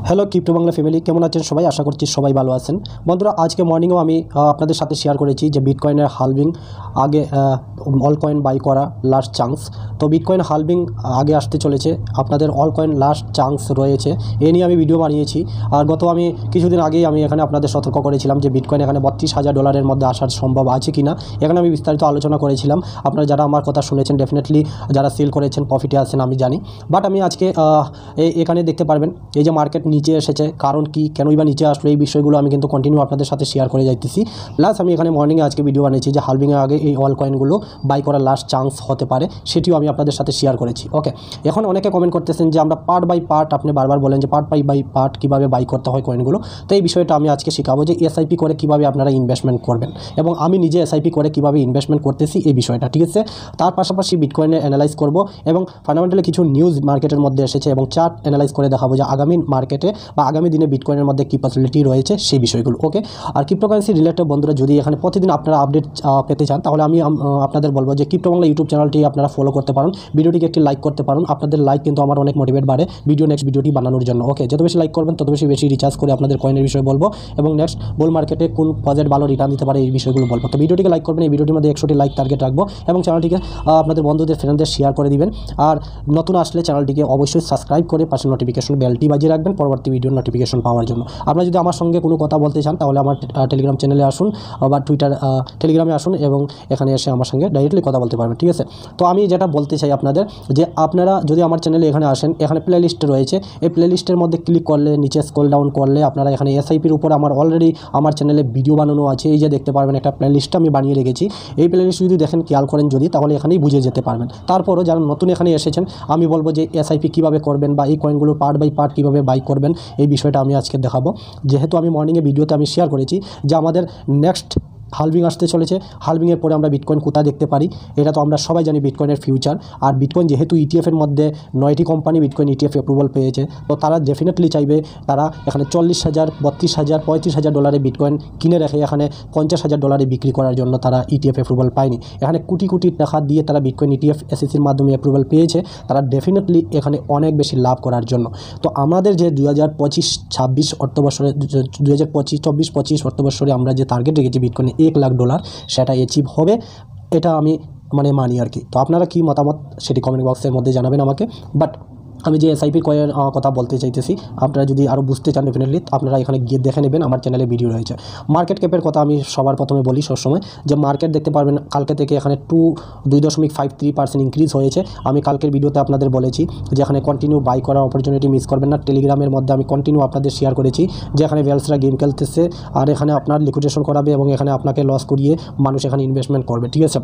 Hello crypto Bangla family, কেমন আছেন সবাই? আশা করছি সবাই ভালো আছেন। বন্ধুরা, আজকে মর্নিংও আমি আপনাদের সাথে শেয়ার করেছি যে বিটকয়েনের হালভিং আগে অল কয়েন বাই করা লাস্ট চান্স। তো বিটকয়েন হালভিং আগে আসতে চলেছে, আপনাদের অল কয়েন লাস্ট চান্স রয়েছে, এ নিয়ে আমি ভিডিও বানিয়েছি। আর আমি কিছুদিন আগেই আমি এখানে আপনাদের সতর্ক করেছিলাম যে বিটকয়েন এখানে $32,000 মধ্যে আসার সম্ভব আছে কি না। এখানে আমি বিস্তারিত আলোচনা করেছিলাম। আপনারা যারা আমার কথা শুনেছেন, ডেফিনেটলি যারা সেল করেছেন প্রফিটে আছেন আমি জানি। বাট আমি আজকে এখানে দেখতে পারবেন এই যে মার্কেট নিচে এসেছে, কারণ কি, কেনই বা নিচে আসলো, এই বিষয়গুলো আমি কিন্তু কন্টিনিউ আপনাদের সাথে শেয়ার করে যাইতেছি। প্লাস আমি এখানে মর্নিংয়ে আজকে ভিডিও বানিয়েছি যে হালভিংয়ের আগে এই অল কয়েনগুলো বাই করার লাস্ট চান্স হতে পারে, সেটিও আমি আপনাদের সাথে শেয়ার করেছি। ওকে, এখন অনেকে কমেন্ট করতেছেন যে আমরা পার্ট বাই পার্ট, আপনি বারবার বলেন যে পার্ট বাই পার্ট কীভাবে বাই করতে হয় কয়েনগুলো। তো এই বিষয়টা আমি আজকে শেখাবো যে এসআইপি করে কীভাবে আপনারা ইনভেস্টমেন্ট করবেন, এবং আমি নিজে এসআইপি করে কীভাবে ইনভেস্টমেন্ট করতেছি এই বিষয়টা, ঠিক আছে। তার পাশাপাশি বিটকয়েনে অ্যানালাইজ করব, এবং ফান্ডামেন্টালি কিছু নিউজ মার্কেটের মধ্যে এসেছে এবং চার্ট অ্যানালাইজ করে দেখাবো যে আগামী মার্কেটে বা আগামী দিনে বিটকয়েনের মধ্যে কী পসিবিলিটি রয়েছে সেই বিষয়গুলো। ওকে, আর ক্রিপ্টোকারেন্সি রিলেটেড বন্ধুরা যদি এখানে প্রতিদিন আপনারা আপডেট পেতে চান, তাহলে আমি আপনাদের বলবো যে ক্রিপ্টো বাংলা ইউটিউব চ্যানেলটি আপনারা ফলো করতে পারেন, ভিডিওটিকে একটি লাইক করতে পারেন। আপনাদের লাইক কিন্তু আমার অনেক মোটিভেট বাড়ে নেক্সট ভিডিওটি বানানোর জন্য। ওকে, যত বেশি লাইক করবেন তত বেশি রিচার্জ করে আপনাদের কয়েনের বিষয়ে বলবো, এবং নেক্সট বুল মার্কেটে কোন প্রজেক্ট ভালো রিটার্ন দিতে পারে এই বিষয়গুলো বলবো। তো ভিডিওটিকে লাইক করবেন, এই ভিডিওটির মধ্যে 100টি লাইক টার্গেট রাখবো, এবং চ্যানেলটিকে আপনাদের বন্ধুদের ফ্রেন্ডদের শেয়ার করে দিবেন। আর নতুন আসলে চ্যানেলটিকে অবশ্যই সাবস্ক্রাইব করে পাশে নোটিফিকেশন বেলটি বাজিয়ে রাখবেন পরবর্তী ভিডিওর নোটিফিকেশন পাওয়ার জন্য। আপনারা যদি আমার সঙ্গে কোনো কথা বলতে চান, তাহলে আমার টেলিগ্রাম চ্যানেলে আসুন বা টেলিগ্রামে আসুন, এবং এখানে এসে আমার সঙ্গে ডাইরেক্টলি কথা বলতে পারবেন, ঠিক আছে। তো আমি যেটা বলতে চাই আপনাদের, যে আপনারা যদি আমার চ্যানেলে এখানে আসেন, এখানে প্লে লিস্ট রয়েছে, এই প্লে লিস্টের মধ্যে ক্লিক করলে নিচে স্ক্রল ডাউন করলে আপনারা এখানে এসআইপির উপর আমার অলরেডি আমার চ্যানেলে ভিডিও বানানো আছে। এই যে দেখতে পারবেন একটা প্লে লিস্ট আমি বানিয়ে রেখেছি। এই প্লে লিস্ট যদি দেখেন, খেয়াল করেন যদি, তাহলে এখানেই বুঝে যেতে পারবেন। তারপরও যারা নতুন এখানে এসেছেন, আমি বলবো যে এসআইপি কীভাবে করবেন বা এই কয়েনগুলো পার্ট বাই পার্ট কীভাবে বাই করবেন এই বিষয়টা আমি আজকে দেখাবো। যেহেতু আমি মর্নিংয়ে ভিডিওতে আমি শেয়ার করেছি যে আমাদের নেক্সট হালভিং আসতে চলেছে, হালভিংয়ের পরে আমরা বিটকয়েন কোথায় দেখতে পারি, এটা তো আমরা সবাই জানি বিটকয়েনের ফিউচার। আর বিটকয়েন যেহেতু ইটিএফের মধ্যে 9টি কোম্পানি বিটকয়েন ইটিএফ অ্যাপ্রুভাল পেয়েছে, তো তারা ডেফিনেটলি চাইবে তারা এখানে $40,000, $32,000, $35,000 বিটকয়েন কিনে রেখে এখানে $50,000 বিক্রি করার জন্য তারা ইটিএফ অ্যাপ্রুভাল পায়নি। এখানে কোটি কোটি টাকা দিয়ে তারা বিটকয়েন ইটিএফ এসএসির মাধ্যমে অ্যাপ্রুভাল পেয়েছে, তারা ডেফিনেটলি এখানে অনেক বেশি লাভ করার জন্য। তো আমাদের যে 2025-26 অর্থবর্ষরে 2024-25 অর্থবর্ষরে আমরা যে টার্গেট রেখেছি বিটকয়েনে $1,00,000, সেটা অ্যাচিভ হবে, এটা আমি মানি আর কি। তো আপনারা কি মতামত সেটি কমেন্ট বক্সের মধ্যে জানাবেন আমাকে। বাট আমি যে এসআইপি কয়ের কথা বলতে চাইতেছি, আপনারা যদি আরও বুঝতে চান ডেফিনেটলি আপনারা এখানে গিয়ে দেখে নেবেন, আমার চ্যানেলে ভিডিও রয়েছে। মার্কেট ক্যাপের কথা আমি সবার প্রথমে বলি সবসময়, যে মার্কেট দেখতে পারবেন কালকে থেকে এখানে 2.53% ইনক্রিজ হয়েছে। আমি কালকের ভিডিওতে আপনাদের বলেছি যে এখানে কন্টিনিউ বাই করার অপরচুনিটি মিস করবেন না। টেলিগ্রামের মধ্যে আমি কন্টিনিউ আপনাদের শেয়ার করেছি যে এখানে ভেলসরা গেম খেলতেছে, আর এখানে আপনার লিকুইডেশন করাবে এবং এখানে আপনাকে লস করিয়ে মানুষ এখানে ইনভেস্টমেন্ট করবে, ঠিক আছে।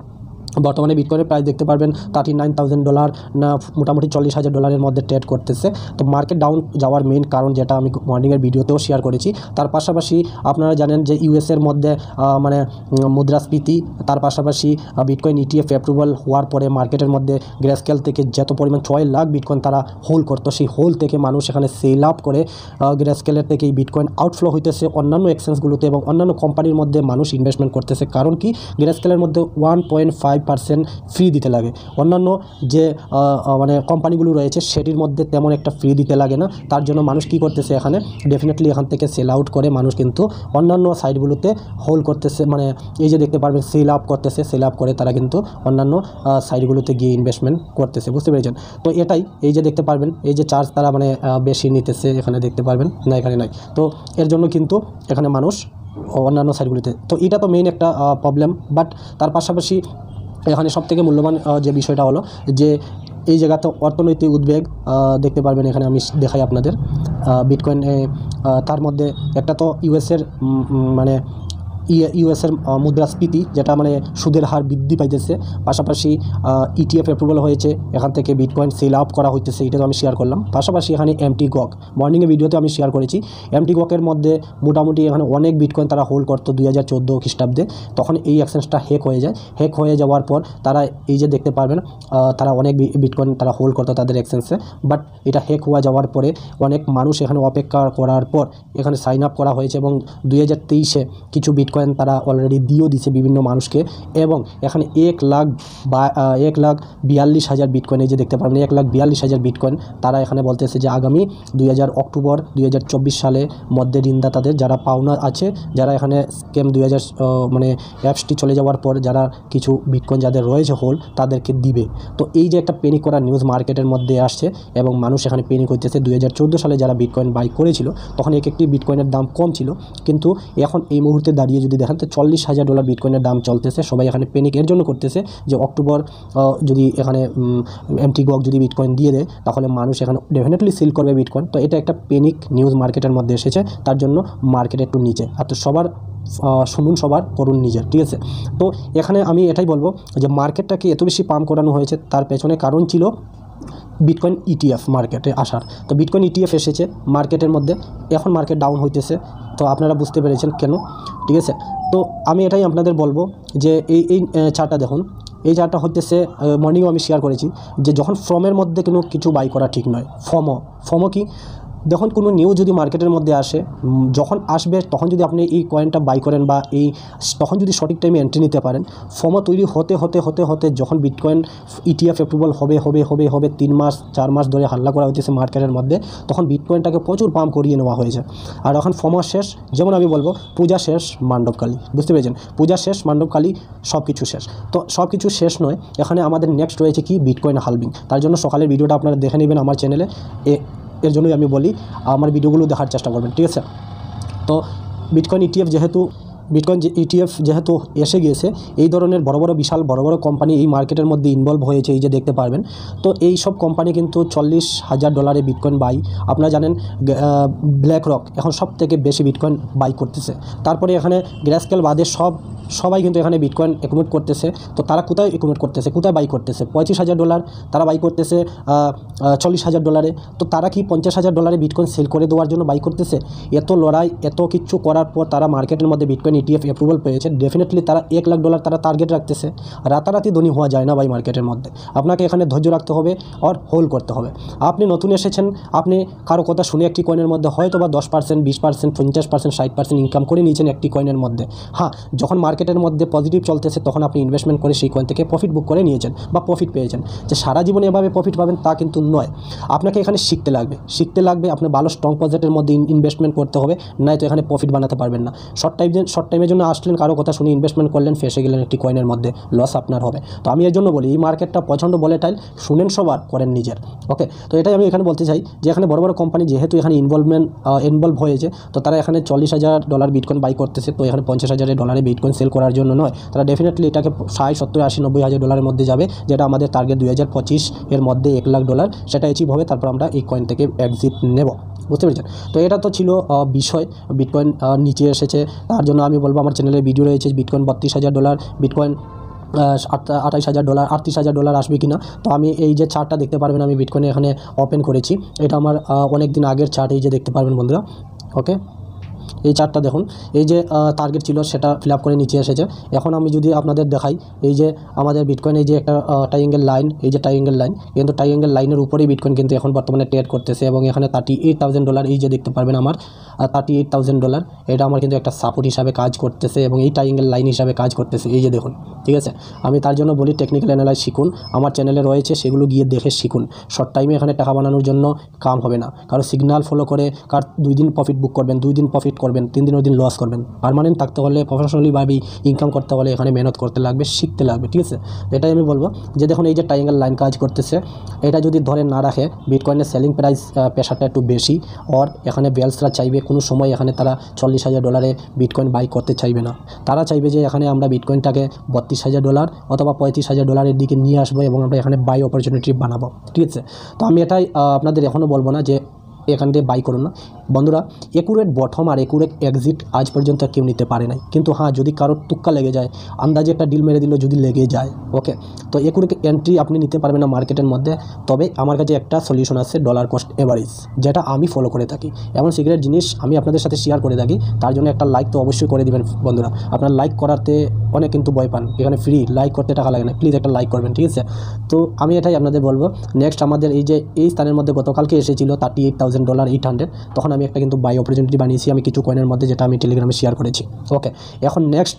বর্তমানে বিটকয়েনের প্রাইস দেখতে পারবেন $39,000 না মোটামুটি $40,000 মধ্যে ট্রেড করতেছে। তো মার্কেট ডাউন যাওয়ার মেইন কারণ, যেটা আমি মর্নিংয়ের ভিডিওতেও শেয়ার করেছি। তার পাশাপাশি আপনারা জানেন যে ইউএসের মধ্যে মুদ্রাস্ফীতি, তার পাশাপাশি বিটকয়েন ইটিএফ অ্যাপ্রুভাল হওয়ার পরে মার্কেটের মধ্যে গ্রেস্কেল থেকে যত পরিমাণ 6 লাখ বিটকয়েন তারা হোল্ড করতো, সেই হোল্ড থেকে মানুষ এখানে সেল আপ করে গ্রেস্কেলের থেকে এই বিটকয়েন আউটফ্লো হইতেছে অন্যান্য এক্সচেঞ্জগুলোতে, এবং অন্যান্য কোম্পানির মধ্যে মানুষ ইনভেস্টমেন্ট করতেছে। কারণ কি, গ্রেস্কেলের মধ্যে 1.5% ফ্রি দিতে লাগে, অন্যান্য যে কোম্পানিগুলো রয়েছে সেটির মধ্যে তেমন একটা ফ্রি দিতে লাগে না। তার জন্য মানুষ কি করতেছে, এখানে ডেফিনেটলি এখান থেকে সেল আউট করে মানুষ কিন্তু অন্যান্য সাইটগুলোতে হোল্ড করতেছে, এই যে দেখতে পারবেন সেল আপ করতেছে, সেল আপ করে তারা কিন্তু অন্যান্য সাইটগুলোতে গিয়ে ইনভেস্টমেন্ট করতেছে, বুঝতে পেরেছেন। তো এটাই, এই যে দেখতে পারবেন এই যে চার্জ তারা বেশি নিতেছে, এখানে দেখতে পারবেন না, এখানে নাই। তো এর জন্য কিন্তু এখানে মানুষ অন্যান্য সাইটগুলিতে, তো এটা তো মেইন একটা প্রবলেম। বাট তার পাশাপাশি এখানে সবথেকে মূল্যবান যে বিষয়টা হলো যে এই জায়গাতে অর্থনৈতিক উদ্বেগ দেখতে পারবেন। এখানে আমি দেখাই আপনাদের বিটকয়েন, তার মধ্যে একটা তো ইউএসের ইউএসের মুদ্রাস্ফীতি, যেটা সুদের হার বৃদ্ধি পাইতেছে, পাশাপাশি ইটিএফ অ্যাপ্রুভাল হয়েছে, এখান থেকে বিটকয়েন সেল আপ করা হইতেছে, এটা তো আমি শেয়ার করলাম। পাশাপাশি এখানে এমটি গক মর্নিংয়ে ভিডিওতে আমি শেয়ার করেছি, এমটি গকের মধ্যে মোটামুটি এখানে অনেক বিটকয়েন তারা হোল্ড করতো 2014 খ্রিস্টাব্দে। তখন এই এক্সচেঞ্জটা হ্যাক হয়ে যায়, হ্যাক হয়ে যাওয়ার পর তারা এই যে দেখতে পারবেন তারা অনেক বিটকয়েন তারা হোল্ড করতো তাদের এক্সচেঞ্জে। বাট এটা হ্যাক হয়ে যাওয়ার পরে অনেক মানুষ এখানে অপেক্ষা করার পর এখানে সাইন আপ করা হয়েছে, এবং 2023-এ কিছু বিটকয়েন বিটকয়েন তারা অলরেডি দিয়েও দিছে বিভিন্ন মানুষকে, এবং এখানে 1,42,000 বিটকয়েন, এই যে দেখতে পারেন 1,42,000 বিটকয়েন তারা এখানে বলতেছে যে আগামী অক্টোবর 2024 সালে মধ্যে ঋণদাতাদের যারা পাওনা আছে, যারা এখানে স্ক্যাম 2000 মানে অ্যাপসটি চলে যাওয়ার পর যারা কিছু বিটকয়েন যাদের রয়েছে হোল তাদেরকে দিবে। তো এই যে একটা পেনিক করা নিউজ মার্কেটের মধ্যে আসছে এবং মানুষ এখানে পেনিক হইতেছে। 2014 সালে যারা বিটকয়েন বাই করেছিল তখন একটি বিটকয়েনের দাম কম ছিল, কিন্তু এখন এই মুহূর্তে দাঁড়িয়ে যদি দেখেন তো $40,000 বিটকয়েনের দাম চলতেছে। সবাই এখানে পেনিক এর জন্য করতেছে যে অক্টোবর যদি এখানে mt gox যদি বিটকয়েন দিয়ে দেয় তাহলে মানুষ এখানে ডেফিনেটলি সেল করবে বিটকয়েন। তো এটা একটা পেনিক নিউজ মার্কেটের মধ্যে এসেছে, তার জন্য মার্কেট একটু নিচে। আর তো সবার শুনুন, সবার করুন নিজের, ঠিক আছে। তো এখানে আমি এটাই বলবো যে মার্কেটটাকে এত বেশি পাম্প করানো হয়েছে, তার পেছনে কারণ ছিল বিটকয়েন ETF মার্কেটে আসার। তো বিটকয়েন ETF এসেছে মার্কেটের মধ্যে, এখন মার্কেট ডাউন হইতেছে। তো আপনারা বুঝতে পেরেছেন কেন, ঠিক আছে। তো আমি এটাই আপনাদের বলবো যে এই চার্টটা দেখুন, এই চার্টটা হইতেছে মর্নিংও আমি শেয়ার করেছি যে যখন ফর্মের মধ্যে কোনো কিছু বাই করা ঠিক নয়। ফর্মো কি, দেখুন কোনো নিউজ যদি মার্কেটের মধ্যে আসে, যখন আসবে তখন যদি আপনি এই কয়েনটা বাই করেন বা তখন যদি সঠিক টাইমে এন্ট্রি নিতে পারেন, ফর্মো তৈরি হতে হতে হতে হতে যখন বিটকয়েন ETF অ্যাপ্রুভাল হবে 3 মাস 4 মাস ধরে হাল্লা করা হইতেছে মার্কেটের মধ্যে, তখন বিটকয়েনটাকে প্রচুর পাম্প করিয়ে নেওয়া হয়েছে। আর এখন ফর্মো শেষ, যেমন আমি বলবো পূজা শেষ মান্ডবকালী, বুঝতে পেরেছেন, পূজা শেষ মান্ডবকালী সব কিছু শেষ। তো সব কিছু শেষ নয়, এখানে আমাদের নেক্সট রয়েছে কি বিটকয়েন হালভিং। তার জন্য সকালের ভিডিওটা আপনারা দেখে নেবেন আমার চ্যানেলে, এর জন্যই আমি বলি আমার ভিডিওগুলো দেখার চেষ্টা করবেন, ঠিক আছে। তো বিটকয়েন ETF যেহেতু এসে গিয়েছে, এই ধরনের বিশাল বড় বড় কোম্পানি এই মার্কেটের মধ্যে ইনভলভ হয়েছে, এই যে দেখতে পারবেন। তো এই সব কোম্পানি কিন্তু $40,000 বিটকয়েন বাই, আপনারা জানেন ব্ল্যাক রক এখন সব থেকে বেশি বিটকয়েন বাই করতেছে। তারপরে এখানে গ্রেস্কেল বাদে সবাই কিন্তু এখানে বিটকয়েন অ্যাকুমুলেট করতেছে। তো তারা কোথায় অ্যাকুমুলেট করতেছে, কোথায় বাই করতেছে? $35,000 তারা বাই করতেছে $40,000। তো তারা কি $50,000 বিটকয়েন সেল করে দেওয়ার জন্য বাই করতেছে? এত লড়াই, এত কিছু করার পর তারা মার্কেটের মধ্যে বিটকয়েন ETF অ্যাপ্রুভাল পেয়েছে, ডেফিনেটলি তারা $1,00,000 তারা টার্গেট রাখতেছে। রাতারাতি ধনী হওয়া যায় না ভাই মার্কেটের মধ্যে, আপনাকে এখানে ধৈর্য রাখতে হবে আর হোল্ড করতে হবে। আপনি নতুন এসেছেন, আপনি কারো কথা শুনে একটি কয়েনের মধ্যে হয়তো বা 10%, 20%, 50%, 60% ইনকাম করে নিয়েছেন একটি কয়েনের মধ্যে। হ্যাঁ, যখন মার্কেটের মধ্যে পজিটিভ চলতেছে তখন আপনি ইনভেস্টমেন্ট করে সেই কয়েন থেকে প্রফিট বুক করে নিয়েছেন বা প্রফিট পেয়েছেন। যে সারা জীবনে এভাবে প্রফিট পাবেন তা কিন্তু নয়, আপনাকে এখানে শিখতে লাগবে। আপনি ভালো স্ট্রং পজিটের মধ্যে ইনভেস্টমেন্ট করতে হবে, নাই তো এখানে প্রফিট বানাতে পারবেন না। শর্ট টাইমের জন্য আসলেন, কারো কথা শুনে ইনভেস্টমেন্ট করলেন, ফেসে গেলেন একটি কয়েনের মধ্যে, লস আপনার হবে। তো আমি এর জন্য বলি এই মার্কেটটা প্রচণ্ড ভোলেটাইল, শুনেন সবার, করেন নিজের। ওকে, তো এটাই আমি এখানে বলতে চাই যে এখানে বড় বড় কোম্পানি যেহেতু এখানে ইনভলভ হয়েছে, তো তারা এখানে $40,000 বিটকয়েন বাই করতেছে। তো এখানে $50,000 বিটকয়েন সেল করার জন্য নয়, তারা ডেফিনেটলি এটাকে 60, 70, 80, $90,000 মধ্যে যাবে, যেটা আমাদের টার্গেট 2025 এর মধ্যে $1,00,000 সেটা অ্যাচিভ হবে। তারপর আমরা এই কয়েন থেকে এক্সিট নেব, বুঝতে পেরেছেন। তো এটা তো ছিল বিষয়, বিটকয়েন নিচে এসেছে। তার জন্য আমি বলবো আমার চ্যানেলে ভিডিও রয়েছে বিটকয়েন $32,000, বিটকয়েন $28,000, $38,000 আসবে কিনা। তো আমি এই যে চার্টটা দেখতে পারবেন, আমি বিটকয়েন এখানে ওপেন করেছি, এটা আমার অনেক দিন আগের চার্ট, এই যে দেখতে পারবেন বন্ধুরা। ওকে, এই চার্টটা দেখুন, এই যে টার্গেট ছিল সেটা ফিল আপ করে নিচে এসেছে। এখন আমি যদি আপনাদের দেখাই, এই যে আমাদের বিটকয়েন, এই যে একটা ট্রায়াঙ্গেল লাইন, এই যে ট্রায়াঙ্গেল লাইন, কিন্তু ট্রায়াঙ্গেল লাইনের উপরেই বিটকয়েন কিন্তু এখন বর্তমানে ট্রেড করতেছে, এবং এখানে $38,000, এই যে দেখতে পারবেন আমার $38,000, এটা আমার কিন্তু একটা সাপোর্ট হিসাবে কাজ করতেছে এবং এই ট্রায়াঙ্গেল লাইন হিসাবে কাজ করতেছে, এই যে দেখুন, ঠিক আছে। আমি তার জন্য বলি টেকনিক্যাল অ্যানালাইজ শিখুন, আমার চ্যানেলে রয়েছে, সেগুলো গিয়ে দেখে শিখুন। শর্ট টাইমে এখানে টাকা বানানোর জন্য কাম হবে না, কারো সিগন্যাল ফলো করে 2 দিন প্রফিট বুক করবেন, 2 দিন প্রফিট করবেন, 3 দিন লস করবেন। পার্মানেন্ট থাকতে হলে, প্রফেশনালিভাবে ইনকাম করতে হলে এখানে মেহনত করতে লাগবে, শিখতে লাগবে, ঠিক আছে। এটাই আমি বলবো যে দেখুন এই যে ট্রায়াঙ্গেল লাইন কাজ করতেছে, এটা যদি ধরে না রাখে, বিটকয়েনের সেলিং প্রাইস প্রেশারটা একটু বেশি, আর এখানে বেলসরা চাইবে কোনো সময় এখানে তারা $40,000 বিটকয়েন বাই করতে চাইবে না। তারা চাইবে যে এখানে আমরা বিটকয়েনটাকে $32,000 অথবা $35,000 দিকে নিয়ে আসবো এবং আমরা এখানে বাই অপরচুনিটি বানাবো, ঠিক আছে। তো আমি এটাই আপনাদের এখনও বলবো না যে এখান থেকে বাই করুন না বন্ধুরা। একুরেট বটম আর একুরেট এক্সিট আজ পর্যন্ত কেউ নিতে পারে নাই, কিন্তু হ্যাঁ যদি কারোর তুক্কা লেগে যায়, আন্দাজে একটা ডিল মেরে দিল যদি লেগে যায়, ওকে, তো একুরেট এন্ট্রি আপনি নিতে পারবেন না মার্কেটের মধ্যে। তবে আমার কাছে একটা সলিউশন আছে, ডলার কস্ট এভারেজ, যেটা আমি ফলো করে থাকি। এমন সিক্রেট জিনিস আমি আপনাদের সাথে শেয়ার করে থাকি, তার জন্য একটা লাইক তো অবশ্যই করে দিবেন বন্ধুরা। আপনার লাইক করাতে অনেক কিন্তু ভয় পান, এখানে ফ্রি, লাইক করতে টাকা লাগে না, প্লিজ একটা লাইক করবেন, ঠিক আছে। তো আমি এটাই আপনাদের বলবো। নেক্সট আমাদের এই যে এই স্থানের মধ্যে গতকালকে এসেছিল $38,000, $7,000 800, তখন আমি একটা কিন্তু বাই অপরচুনিটি বানিয়েছি আমি কিছু কয়েনের মধ্যে, যেটা আমি টেলিগ্রামে শেয়ার করেছি। ওকে, এখন নেক্সট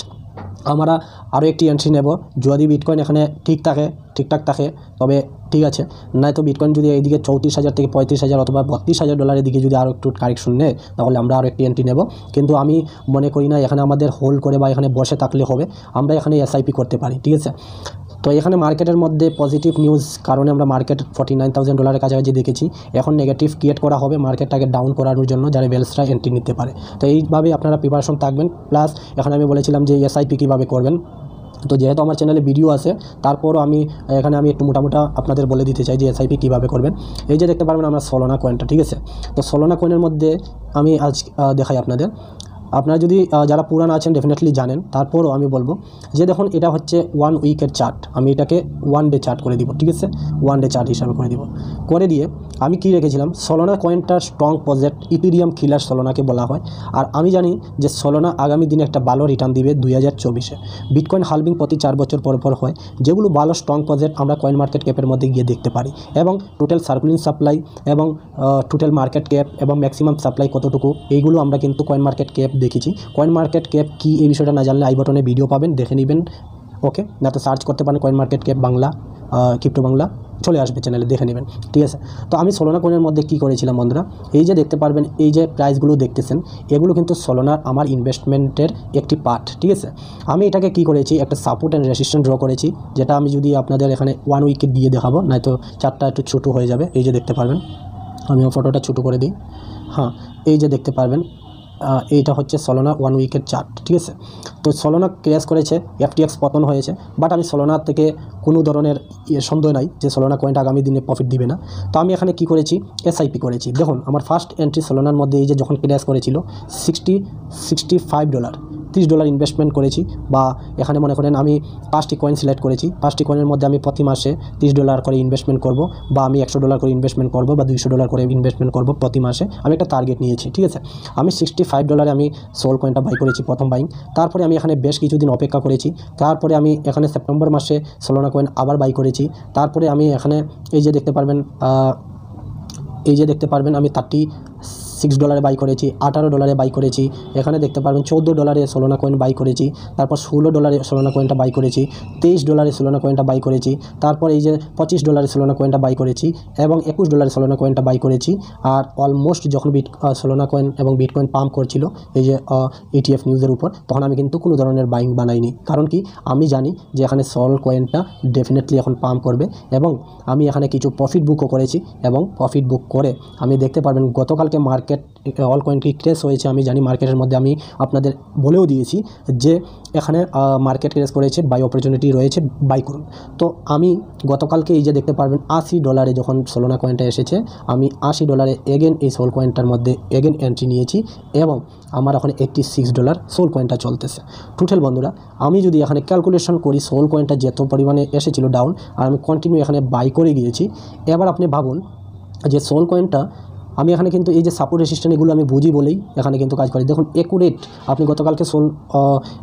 আমরা আরও একটি এন্ট্রি নেব। যদি বিটকয়েন এখানে ঠিকঠাক থাকে তবে ঠিক আছে, নয়তো বিটকয়েন যদি এইদিকে 34,000 থেকে 35,000 অথবা $32,000 দিকে যদি আরও একটু কারেকশন নেয়, তাহলে আমরা আরও একটি এন্ট্রি নেব। কিন্তু আমি মনে করি না এখানে আমাদের হোল্ড করে বা এখানে বসে থাকলে হবে, আমরা এখানে এসআইপি করতে পারি, ঠিক আছে। তো এখানে মার্কেটের মধ্যে পজিটিভ নিউজ কারণে আমরা মার্কেট $49,000 কাছাকাছি দেখেছি। এখন নেগেটিভ ক্রিয়েট করা হবে মার্কেটটাকে ডাউন করানোর জন্য, যারা ওয়েলসরা এন্ট্রি নিতে পারে। তো এইভাবে আপনারা প্রিপারেশন থাকবেন। প্লাস এখানে আমি বলেছিলাম যে এসআইপি কীভাবে করবেন, তো যেহেতু আমার চ্যানেলে ভিডিও আছে, তারপরও আমি একটু মোটামুটি আপনাদের বলে দিতে চাই যে এসআইপি কীভাবে করবেন। এই যে দেখতে পারবেন আমার সোলানা কয়েনটা, ঠিক আছে। তো সোলানা কয়েনের মধ্যে আমি আজ দেখাই আপনারা যদি যারা পুরান আছেন ডেফিনেটলি জানেন, তারপরও আমি বলবো যে দেখুন এটা হচ্ছে 1 উইকের চার্ট, আমি এটাকে 1 ডে চার্ট করে দিব, ঠিক আছে, 1 ডে চার্ট হিসাবে করে দিয়ে আমি কি রেখেছিলাম, সোলানা কয়েনটার স্ট্রং প্রজেক্ট ইথেরিয়াম কিলার সোলানাকে বলা হয়। আর আমি জানি যে সোলানা আগামী দিনে একটা ভালো রিটার্ন দিবে 2024-এ। বিটকয়েন হালভিং প্রতি 4 বছর পর হয়, যেগুলো ভালো স্ট্রং প্রজেক্ট আমরা কয়েন মার্কেট ক্যাপের মধ্যে গিয়ে দেখতে পারি, এবং টোটাল সার্কুলিং সাপ্লাই এবং টোটাল মার্কেট ক্যাপ এবং ম্যাক্সিমাম সাপ্লাই কতটুকু, এইগুলো আমরা কিন্তু কয়েন মার্কেট ক্যাপ দেখেছি। কয়েন মার্কেট ক্যাপ কী এই বিষয়টা না জানলে আই বাটনে ভিডিও পাবেন, দেখে নেবেন। ওকে, না তো সার্চ করতে পারেন coin market cap Bangla, crypto Bangla, চলে আসবে চ্যানেলে, দেখে নেবেন, ঠিক আছে। তো আমি সোলানা কয়েনের মধ্যে কী করেছিলাম বন্ধুরা, এই যে দেখতে পারবেন এই যে প্রাইসগুলো দেখতেছেন, এগুলো কিন্তু সোলানার আমার ইনভেস্টমেন্টের একটি পার্ট, ঠিক আছে। আমি এটাকে কি করেছি, একটা সাপোর্ট অ্যান্ড রেজিস্ট্যান্স ড্র করেছি, যেটা আমি যদি আপনাদের এখানে 1 উইকে দিয়ে দেখাবো, নয়তো চারটা একটু ছোটো হয়ে যাবে। এই যে দেখতে পারবেন, আমি ফটোটা ছোটো করে দিই, হ্যাঁ, এই যে দেখতে পারবেন এইটা হচ্ছে সোলানা 1 উইকের চার্ট, ঠিক আছে। তো সোলানা ক্র্যাশ করেছে, FTX পতন হয়েছে, বাট আমি সোলানা থেকে কোনো ধরনের সন্দেহ নাই যে সোলানা কয়েনটা আগামী দিনে প্রফিট দিবে না। তো আমি এখানে কি করেছি, এসআইপি করেছি। দেখুন আমার ফার্স্ট এন্ট্রি সোলানার মধ্যে এই যে যখন ক্র্যাশ করেছিল $65 $30 ইনভেস্টমেন্ট করেছি, বা এখানে মনে করেন আমি 5টি কয়েন সিলেক্ট করেছি, 5টি কয়েনের মধ্যে আমি প্রতি মাসে $30 করে ইনভেস্টমেন্ট করব, বা আমি $100 করে ইনভেস্টমেন্ট করব, বা $200 করে ইনভেস্টমেন্ট করব প্রতি মাসে। আমি একটা টার্গেট নিয়েছি, ঠিক আছে। আমি $65 আমি সোল কয়েনটা বাই করেছি, প্রথম বাইং। তারপরে আমি এখানে বেশ কিছুদিন অপেক্ষা করেছি, তারপরে আমি এখানে সেপ্টেম্বর মাসে সোলানা কয়েন আবার বাই করেছি। তারপরে আমি এখানে এই যে দেখতে পারবেন আমি $36 বাই করেছি, $18 বাই করেছি। এখানে দেখতে পারবেন $14 সোলানা কয়েন বাই করেছি, তারপর $16 সোলানা কয়েনটা বাই করেছি, $23 সোলানা কয়েনটা বাই করেছি, তারপর এই যে $25 সোলানা কয়েনটা বাই করেছি, এবং $21 সোলানা কয়েনটা বাই করেছি। আর অলমোস্ট যখন সোলানা কয়েন এবং বিটকয়েন পাম্প করছিল এই যে ETF নিউজের উপর, তখন আমি কিন্তু কোনো ধরনের বাইং বানাইনি। কারণ কি, আমি জানি যে এখানে সোল কয়েনটা ডেফিনেটলি এখন পাম্প করবে, এবং আমি এখানে কিছু প্রফিট বুকও করেছি, এবং প্রফিট বুক করে আমি দেখতে পারবেন গতকালকে মার্কেট অল কয়েন কি ক্রেশ হয়েছে আমি জানি। মার্কেটের মধ্যে আমি আপনাদের বলেও দিয়েছি যে এখানে মার্কেট ক্রেশ করেছে, বাই অপরচুনিটি রয়েছে, বাই করুন। তো আমি গতকালকে এই যে দেখতে পারবেন $80 যখন সোলানা কয়েনটা এসেছে, আমি $80 এগেন এই সোল কয়েনটার মধ্যে এগেন এন্ট্রি নিয়েছি, এবং আমার এখন $86 সোল কয়েনটা চলতেছে। টোটাল বন্ধুরা আমি যদি এখানে ক্যালকুলেশন করি, সোল কয়েনটা যত পরিমাণে এসেছিল ডাউন, আর আমি কন্টিনিউ এখানে বাই করে গিয়েছি। এবার আপনি ভাবুন যে সোল কয়েনটা আমি এখানে কিন্তু এই যে সাপোর্ট রেজিস্ট্যান্স এগুলো আমি বুঝি বলেই এখানে কিন্তু কাজ করি। দেখুন একুরেট, আপনি গতকালকে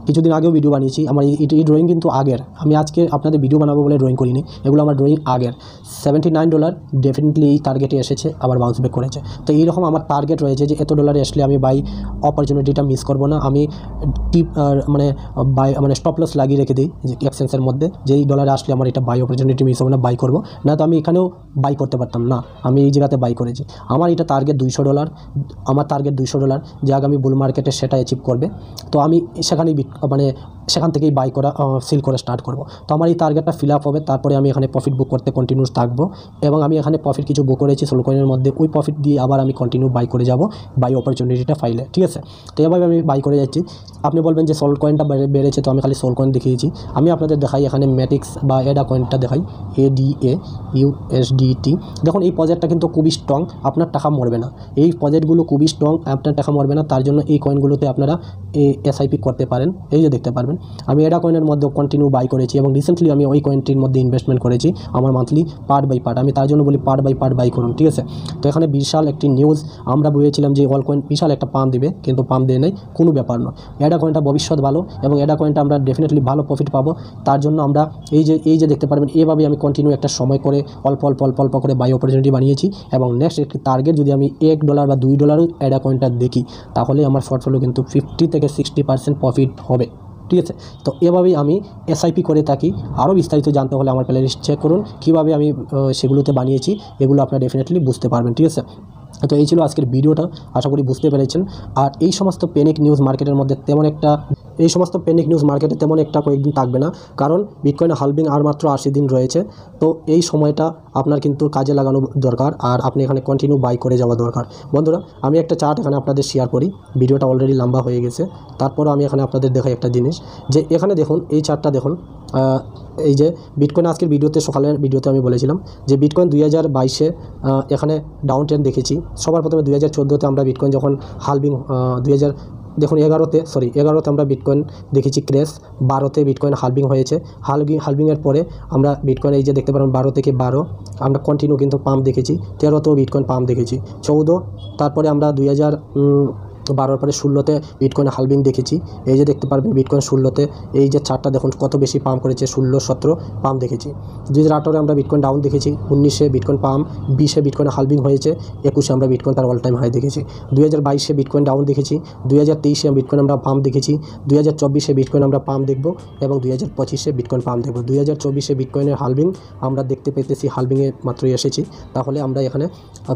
কিছুদিন আগেও ভিডিও বানিয়েছি, আমার এই ড্রয়িং কিন্তু আগের, আমি আজকে আপনাদের ভিডিও বানাবো বলে ড্রয়িং করিনি, এগুলো আমার ড্রয়িং আগের। $79 ডেফিনেটলি এই টার্গেটে এসেছে, আবার বাউন্স ব্যাক করেছে। তো এইরকম আমার টার্গেট রয়েছে যে এত ডলারে আসলে আমি বাই অপরচুনিটিটা মিস করব না। আমি মানে স্টপ লস লাগিয়ে রেখে দিই যে এক্সচেঞ্জের মধ্যে, যে এই ডলারে আসলে আমার এটা বাই অপরচুনিটি মিস হবে না, বাই করবো না। তো আমি এখানেও বাই করতে পারতাম না, আমি এই জায়গাতে বাই করেছি। আমার এটা টার্গেট $200, আমার টার্গেট $200 যে আগামী বুল মার্কেটে সেটা অ্যাচিভ করবে। তো আমি সেখানেই সেখান থেকেই বাই করা সেল করে স্টার্ট করব। তো আমার এই টার্গেটটা ফিল আপ হবে, তারপরে আমি এখানে প্রফিট বুক করতে কন্টিনিউস থাকবো, এবং আমি এখানে প্রফিট কিছু বুক করেছি সোল কয়েনের মধ্যে, ওই প্রফিট দিয়ে আবার আমি কন্টিনিউ বাই করে যাব বাই অপরচুনিটিটা ফাইলে, ঠিক আছে। তো এভাবে আমি বাই করে যাচ্ছি। আপনি বলবেন যে সোল কয়েনটা বেড়েছে, তো আমি খালি সোল কয়েন দেখিয়েছি। আমি আপনাদের দেখাই এখানে ম্যাটিক্স বা এডা কয়েনটা দেখাই, ADA/USDT। দেখুন এই প্রজেক্টটা কিন্তু খুবই স্ট্রং, আপনার টাকা মরবে না। এই প্রজেক্টগুলো খুবই স্ট্রং, আপনার টাকা মরবে না। তার জন্য এই কয়েনগুলোতে আপনারা এসআইপি করতে পারেন। এই যে দেখতে পারবেন আমি এডা কয়েনের মধ্যে কন্টিনিউ বাই করেছি এবং রিসেন্টলি আমি ওই কয়েনটির মধ্যে ইনভেস্টমেন্ট করেছি আমার মান্থলি পার্ট বাই পার্ট। আমি তার জন্য বলি পার্ট বাই পার্ট বাই করুন, ঠিক আছে। তো এখানে বিশাল একটি নিউজ, আমরা বুঝেছিলাম যে অল কয়েন বিশাল একটা পাম্প দিবে, কিন্তু পাম্প দিয়ে নেই, কোনো ব্যাপার নয়। এডা কয়েনটা ভবিষ্যৎ ভালো এবং এডা কয়েনটা আমরা ডেফিনেটলি ভালো প্রফিট পাবো। তার জন্য আমরা এই যে দেখতে পারবেন এভাবে আমি কন্টিনিউ একটা সময় করে অল্প অল্প অল্প অল্প করে বাই অপরচুনিটি বানিয়েছি এবং নেক্সট একটি টার্গেট যদি আমি $1 বা $2 এডা কয়েনটা দেখি তাহলে আমার পোর্টফোলিও কিন্তু 50 থেকে 60% প্রফিট হবে, ঠিক আছে। তো এভাবেই আমি এসআইপি করে থাকি। আরও বিস্তারিত জানতে হলে আমার প্লেলিস্ট চেক করুন, কীভাবে আমি সেগুলোতে বানিয়েছি, এগুলো আপনারা ডেফিনেটলি বুঝতে পারবেন, ঠিক আছে। তো এই ছিল আজকের ভিডিওটা, আশা করি বুঝতে পেরেছেন। আর এই সমস্ত প্যানিক নিউজ মার্কেটের মধ্যে তেমন একটা কয়েকদিন থাকবে না, কারণ বিটকয়েন হালভিং আর মাত্র 80 দিন রয়েছে। তো এই সময়টা আপনার কিন্তু কাজে লাগানো দরকার আর আপনি এখানে কন্টিনিউ বাই করে যাওয়া দরকার। বন্ধুরা আমি একটা চার্ট এখানে আপনাদের শেয়ার করি, ভিডিওটা অলরেডি লম্বা হয়ে গেছে, তারপরও আমি এখানে আপনাদের দেখাই একটা জিনিস, যে এখানে দেখুন এই চার্টটা দেখুন। এই যে বিটকয়েন আজকের ভিডিওতে, সকালের ভিডিওতে আমি বলেছিলাম যে বিটকয়েন 2022-এ এখানে ডাউন ট্রেন্ড দেখেছি। সবার প্রথমে 2014-তে আমরা বিটকয়েন যখন হালভিং দেখুন 11তে আমরা বিটকয়েন দেখেছি ক্র্যাশ, 12তে বিটকয়েন হালভিং হয়েছে। হালভিংয়ের পরে আমরা বিটকয়েন এই যে দেখতে পারেন 12 থেকে 12 আমরা কন্টিনিউ কিন্তু পাম্প দেখেছি। 13তেও বিটকয়েন পাম্প দেখেছি, 14, তারপরে আমরা 2012 পরে 16তে বিটকয়েন হালভিং দেখেছি। এই যে দেখতে পারবেন বিটকয়েন 16তে এই যে চার্টটা দেখুন কত বেশি পাম্প করেছে, 16, 17 পাম্প দেখেছি। 2018-এ আমরা বিটকয়েন ডাউন দেখেছি, 19-এ বিটকয়েন পাম্প, 20-এ বিটকয়েন হালভিং হয়েছে, 21-এ আমরা বিটকয়েন তার অল টাইম হাই দেখেছি। 2022-এ বিটকয়েন ডাউন দেখেছি, 2023-এ বিটকয়েন আমরা পাম্প দেখেছি, 2024-এ বিটকয়েন আমরা পাম্প দেখব এবং 2025-এ বিটকয়েন পাম্প দেখব। 2024-এ বিটকয়েনের হালভিং আমরা দেখতে পেতেছি, হালভিংয়ে মাত্রই এসেছি, তাহলে আমরা এখানে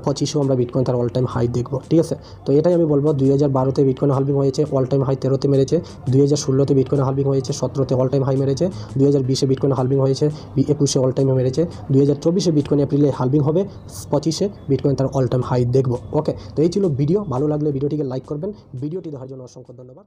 25-এও আমরা বিটকয়েন তার অল টাইম হাই দেখব, ঠিক আছে। তো এটাই আমি বলবো 2012-তে বিটকয়েন হালভিং হয়েছে, অল টাইম হাই 13তে মেরেছে। 2016-তে বিটকয়েন হালভিং হয়েছে, 17তে অল টাইম হাই মেরেছে। 2020-এ বিটকয়েন হালভিং হয়েছে, 21-এ অল টাইম মেরেছে। 2024-এ বিটকয়েন এপ্রিলে হালভিং হবে, 25-এ বিটকয়েন তার অল টাইম হাই দেখব। ওকে, তো এই ছিল ভিডিও। ভালো লাগলে ভিডিওটিকে লাইক করবেন। ভিডিওটি দেখার জন্য অসংখ্য ধন্যবাদ।